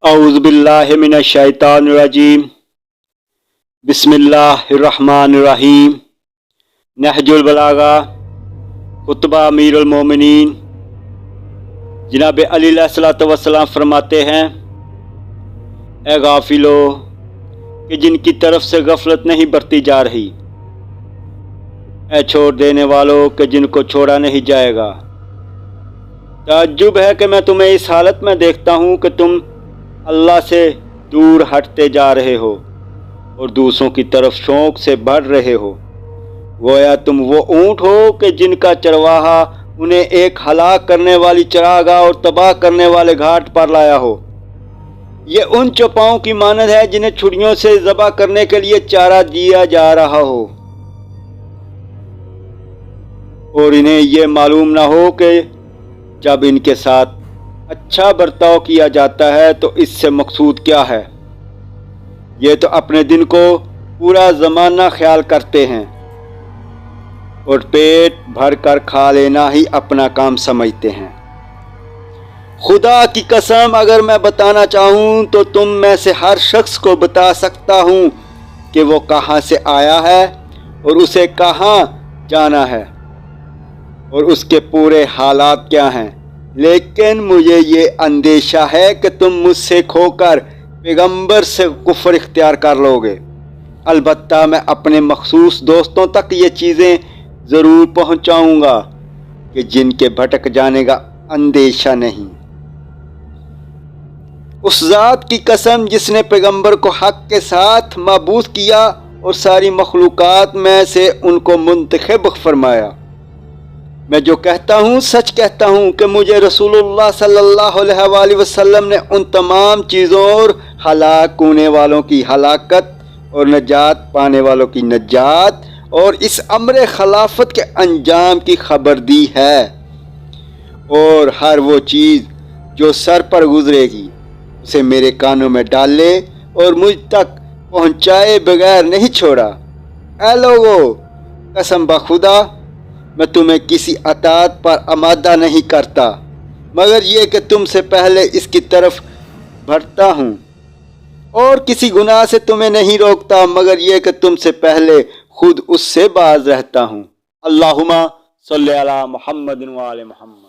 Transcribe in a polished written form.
अऊज़ु बिल्लाहि मिनश शैतानिर रजीम। बिस्मिल्लाहिर रहमानिर रहीम। नहजुल बलागा खुतबा अमीरुल मोमिनीन जनाब अली अलैहिस्सलातु वस्सलाम फरमाते हैं, ए गाफिलो कि जिनकी तरफ से गफलत नहीं बरती जा रही, ए छोड़ देने वालों कि जिनको छोड़ा नहीं जाएगा। ताज्जुब है कि मैं तुम्हें इस हालत में देखता हूँ कि तुम अल्लाह से दूर हटते जा रहे हो और दूसरों की तरफ शौक से बढ़ रहे हो। गोया तुम वो ऊँट हो कि जिनका चरवाहा उन्हें एक हलाक करने वाली चरागाह और तबाह करने वाले घाट पर लाया हो। ये उन चौपाओं की मानद है जिन्हें छुरियों से ज़बह करने के लिए चारा दिया जा रहा हो और इन्हें यह मालूम ना हो कि जब इनके साथ अच्छा बर्ताव किया जाता है तो इससे मकसूद क्या है। ये तो अपने दिन को पूरा ज़माना ख्याल करते हैं और पेट भर कर खा लेना ही अपना काम समझते हैं। खुदा की कसम, अगर मैं बताना चाहूँ तो तुम में से हर शख्स को बता सकता हूँ कि वो कहाँ से आया है और उसे कहाँ जाना है और उसके पूरे हालात क्या हैं। लेकिन मुझे ये अंदेशा है कि तुम मुझसे खोकर पैगंबर से कुफ्र इख्तियार कर लोगे। अलबत्ता मैं अपने मखसूस दोस्तों तक ये चीज़ें ज़रूर पहुँचाऊँगा कि जिनके भटक जाने का अंदेशा नहीं। उस ज़ात की कसम जिसने पैगंबर को हक़ के साथ मबूस किया और सारी मखलूक़ात में से उनको मुंतखब फरमाया। मैं जो कहता हूँ सच कहता हूँ कि मुझे रसूलुल्लाह सल्लल्लाहु अलैहि वसल्लम ने उन तमाम चीज़ों और हलाक होने वालों की हलाकत और नजात पाने वालों की नजात और इस अम्र खिलाफत के अंजाम की खबर दी है और हर वो चीज़ जो सर पर गुजरेगी उसे मेरे कानों में डाले और मुझ तक पहुँचाए बगैर नहीं छोड़ा। ऐ लोगो, कसम बखुदा मैं तुम्हें किसी अताअत पर आमादा नहीं करता मगर ये कि तुमसे पहले इसकी तरफ बढ़ता हूँ और किसी गुनाह से तुम्हें नहीं रोकता मगर ये कि तुमसे पहले खुद उससे बाज रहता हूँ। अल्लाहुम्मा सल्ली अला मुहम्मदिन व आले मुहम्मद।